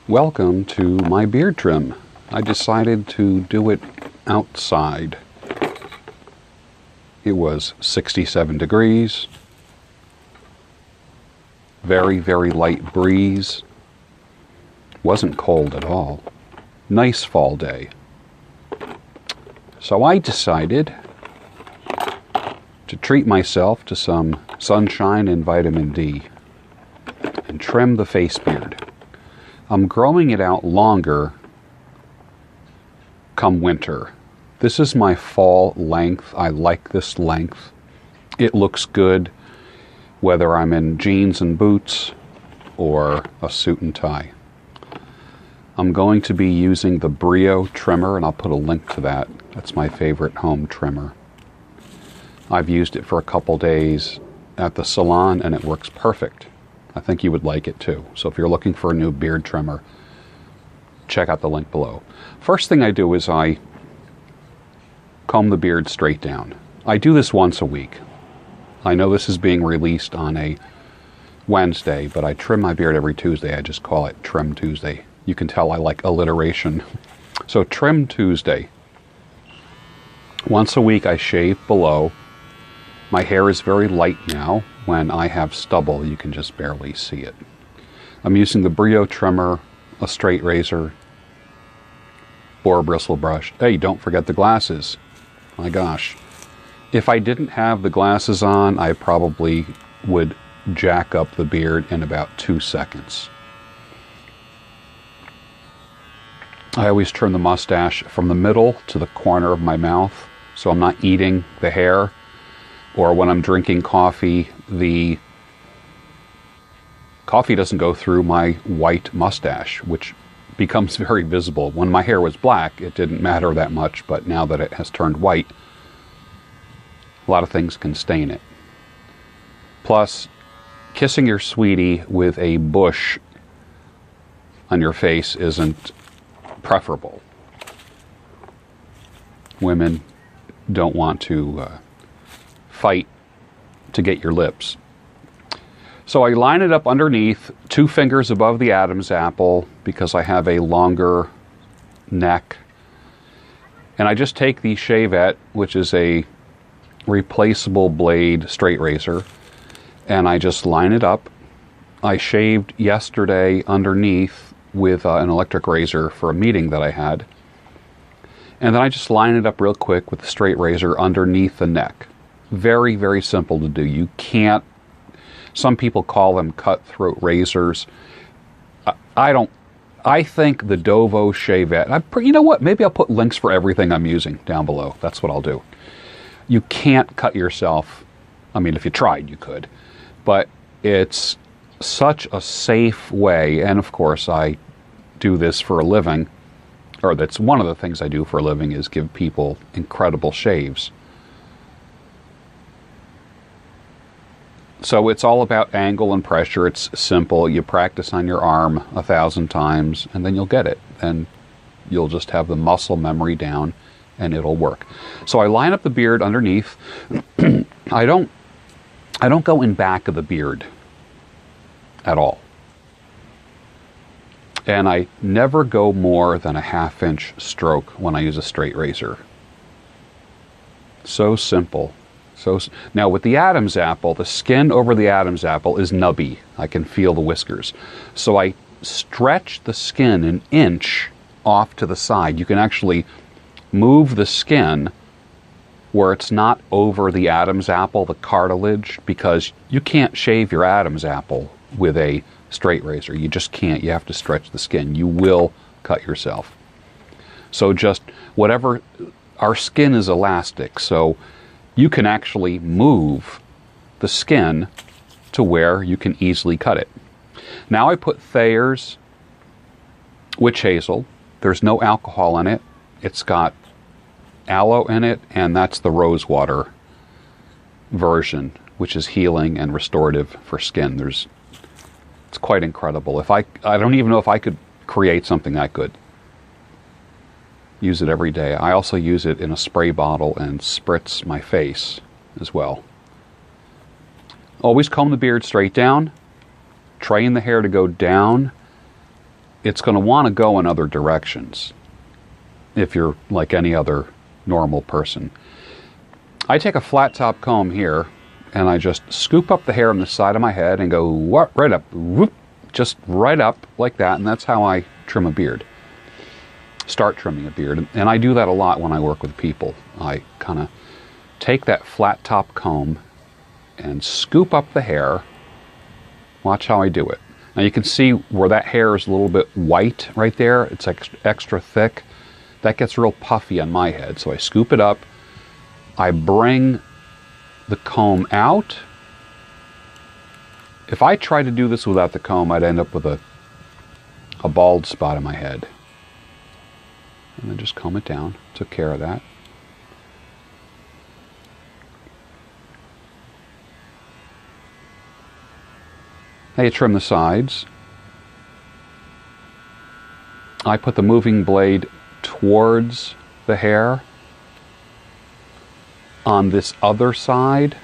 Welcome to my beard trim. I decided to do it outside. It was 67 degrees. Very, very light breeze. Wasn't cold at all. Nice fall day. So I decided to treat myself to some sunshine and vitamin D and trim the face beard. I'm growing it out longer come winter. This is my fall length. I like this length. It looks good whether I'm in jeans and boots or a suit and tie. I'm going to be using the BRUNO trimmer, and I'll put a link to that. That's my favorite home trimmer. I've used it for a couple days at the salon and it works perfect. I think you would like it too. So if you're looking for a new beard trimmer, check out the link below. First thing I do is I comb the beard straight down. I do this once a week. I know this is being released on a Wednesday, but I trim my beard every Tuesday. I just call it Trim Tuesday. You can tell I like alliteration. So Trim Tuesday. Once a week I shave below. My hair is very light now. When I have stubble, you can just barely see it. I'm using the BRUNO trimmer, a straight razor, or a bristle brush. Hey, don't forget the glasses. My gosh. If I didn't have the glasses on, I probably would jack up the beard in about 2 seconds. I always trim the mustache from the middle to the corner of my mouth, so I'm not eating the hair. Or when I'm drinking coffee, the coffee doesn't go through my white mustache, which becomes very visible. When my hair was black, it didn't matter that much, but now that it has turned white, a lot of things can stain it. Plus, kissing your sweetie with a bush on your face isn't preferable. Women don't want to fight to get your lips. So I line it up underneath, 2 fingers above the Adam's apple because I have a longer neck. And I just take the Shavette, which is a replaceable blade straight razor, and I just line it up. I shaved yesterday underneath with an electric razor for a meeting that I had. And then I just line it up real quick with the straight razor underneath the neck. Very, very simple to do. You can't, some people call them cutthroat razors. I think the Dovo Shavette, you know what, maybe I'll put links for everything I'm using down below. That's what I'll do. You can't cut yourself. I mean, if you tried, you could. But it's such a safe way, and of course I do this for a living, or that's one of the things I do for a living is give people incredible shaves. So it's all about angle and pressure. It's simple. You practice on your arm 1,000 times and then you'll get it. And you'll just have the muscle memory down and it'll work. So I line up the beard underneath. I don't go in back of the beard at all. And I never go more than a 1/2 inch stroke when I use a straight razor. So simple. So now with the Adam's apple, the skin over the Adam's apple is nubby. I can feel the whiskers. So I stretch the skin 1 inch off to the side. You can actually move the skin where it's not over the Adam's apple, the cartilage, because you can't shave your Adam's apple with a straight razor. You just can't. You have to stretch the skin. You will cut yourself. So just whatever, our skin is elastic, so you can actually move the skin to where you can easily cut it. Now I put Thayers Witch Hazel. There's no alcohol in it. It's got aloe in it, and that's the rose water version, which is healing and restorative for skin. It's quite incredible. I don't even know if I could create something that good. Use it every day. I also use it in a spray bottle and spritz my face as well. Always comb the beard straight down. Train the hair to go down it's going to want to go in other directions if you're like any other normal person. I take a flat top comb here and I just scoop up the hair on the side of my head and go right up, whoop, just right up like that, and that's how I trim a beard. Start trimming a beard, and I do that a lot when I work with people. I kind of take that flat top comb and scoop up the hair. Watch how I do it. Now you can see where that hair is a little bit white right there. It's extra thick. That gets real puffy on my head, so I scoop it up. I bring the comb out. If I tried to do this without the comb, I'd end up with a bald spot on my head. And then just comb it down. Took care of that. Now you trim the sides. I put the moving blade towards the hair. On this other side,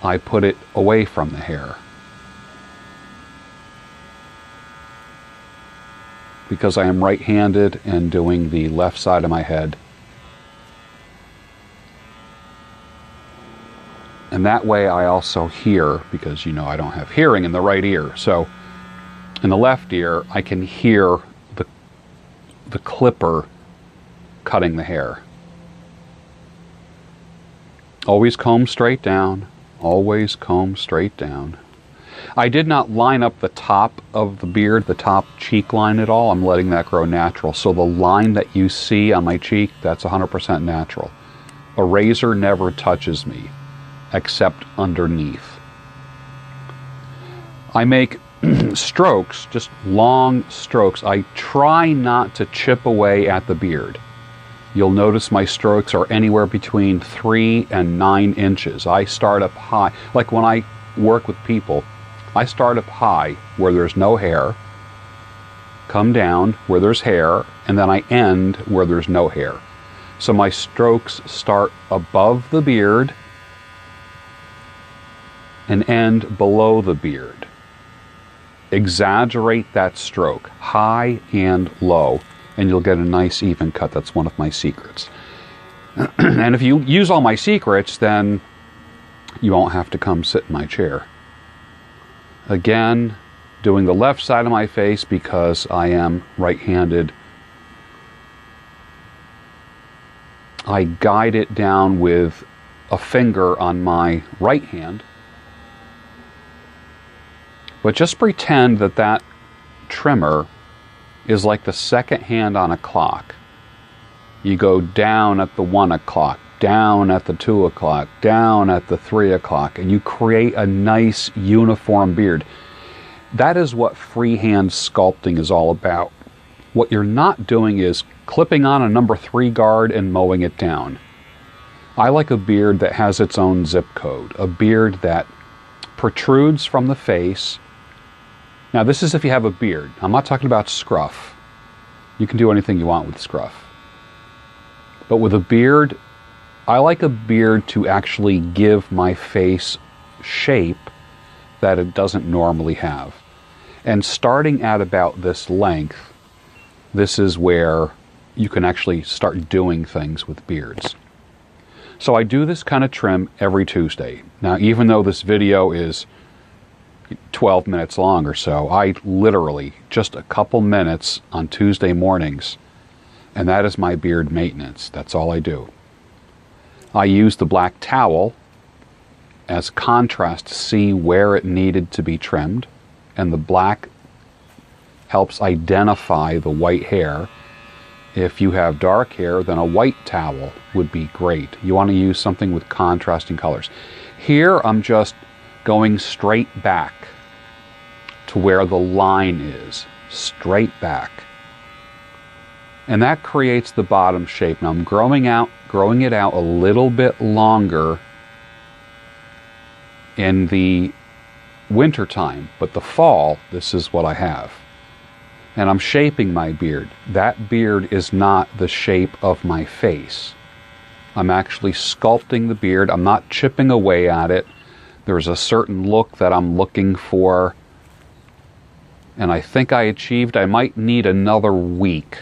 I put it away from the hair. Because I am right-handed and doing the left side of my head. And that way I also hear, because you know I don't have hearing in the right ear, so in the left ear I can hear the clipper cutting the hair. Always comb straight down. Always comb straight down. I did not line up the top of the beard, the top cheek line at all. I'm letting that grow natural. So the line that you see on my cheek, that's 100% natural. A razor never touches me, except underneath. I make strokes, just long strokes. I try not to chip away at the beard. You'll notice my strokes are anywhere between 3 and 9 inches. I start up high. Like when I work with people, I start up high where there's no hair, come down where there's hair, and then I end where there's no hair. So my strokes start above the beard and end below the beard. Exaggerate that stroke, high and low, and you'll get a nice even cut. That's one of my secrets. And if you use all my secrets, then you won't have to come sit in my chair. Again, doing the left side of my face because I am right-handed. I guide it down with a finger on my right hand. But just pretend that that trimmer is like the second hand on a clock. You go down at the 1 o'clock, down at the 2 o'clock, down at the 3 o'clock, and you create a nice uniform beard. That is what freehand sculpting is all about. What you're not doing is clipping on a number 3 guard and mowing it down. I like a beard that has its own zip code, a beard that protrudes from the face. Now this is if you have a beard. I'm not talking about scruff. You can do anything you want with scruff. But with a beard, I like a beard to actually give my face shape that it doesn't normally have. And starting at about this length, this is where you can actually start doing things with beards. So I do this kind of trim every Tuesday. Now, even though this video is 12 minutes long or so, I literally just a couple minutes on Tuesday mornings, and that is my beard maintenance. That's all I do. I use the black towel as contrast to see where it needed to be trimmed, and the black helps identify the white hair. If you have dark hair, then a white towel would be great. You want to use something with contrasting colors. Here I'm just going straight back to where the line is, straight back. And that creates the bottom shape. Now I'm growing it out a little bit longer in the winter time, but the fall, this is what I have. And I'm shaping my beard. That beard is not the shape of my face. I'm actually sculpting the beard. I'm not chipping away at it. There's a certain look that I'm looking for. And I think I achieved, I might need another week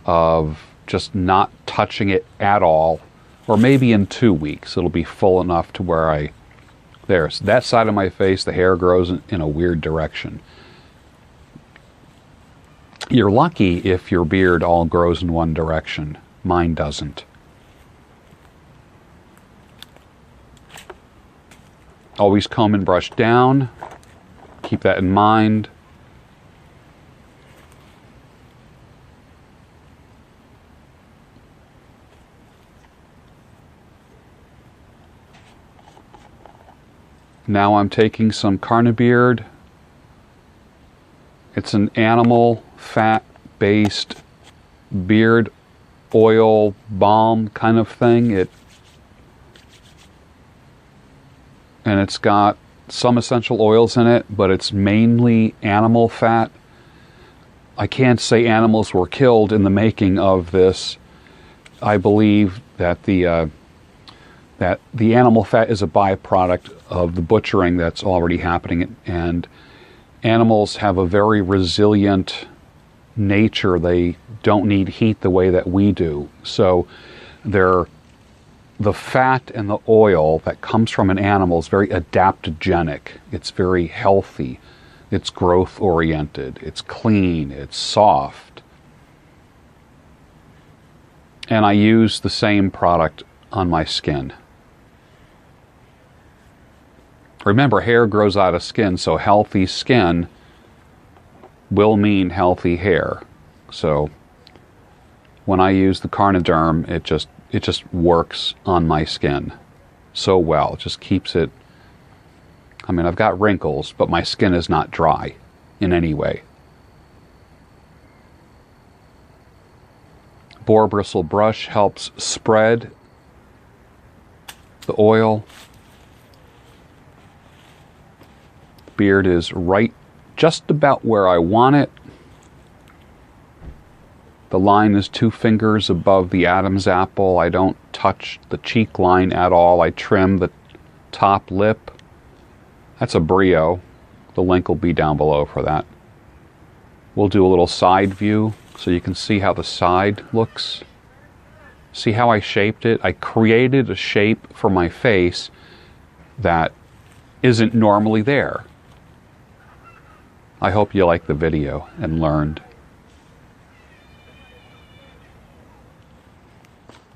of just not touching it at all, or maybe in 2 weeks it'll be full enough to where there's that side of my face, the hair grows in a weird direction. You're lucky if your beard all grows in one direction. Mine doesn't. Always comb and brush down. Keep that in mind. Now I'm taking some Carnabeard. It's an animal fat-based beard oil balm kind of thing. And it's got some essential oils in it, but it's mainly animal fat. I can't say animals were killed in the making of this. I believe that the animal fat is a byproduct of the butchering that's already happening, and animals have a very resilient nature. They don't need heat the way that we do. So the fat and the oil that comes from an animal is very adaptogenic. It's very healthy. It's growth oriented. It's clean. It's soft. And I use the same product on my skin. Remember, hair grows out of skin, so healthy skin will mean healthy hair. So when I use the Carnoderm, it just works on my skin so well. It just keeps it. I mean, I've got wrinkles, but my skin is not dry in any way. Boar bristle brush helps spread the oil. Beard is right just about where I want it. The line is 2 fingers above the Adam's apple. I don't touch the cheek line at all. I trim the top lip. That's a brio. The link will be down below for that. We'll do a little side view so you can see how the side looks. See how I shaped it? I created a shape for my face that isn't normally there. I hope you liked the video and learned.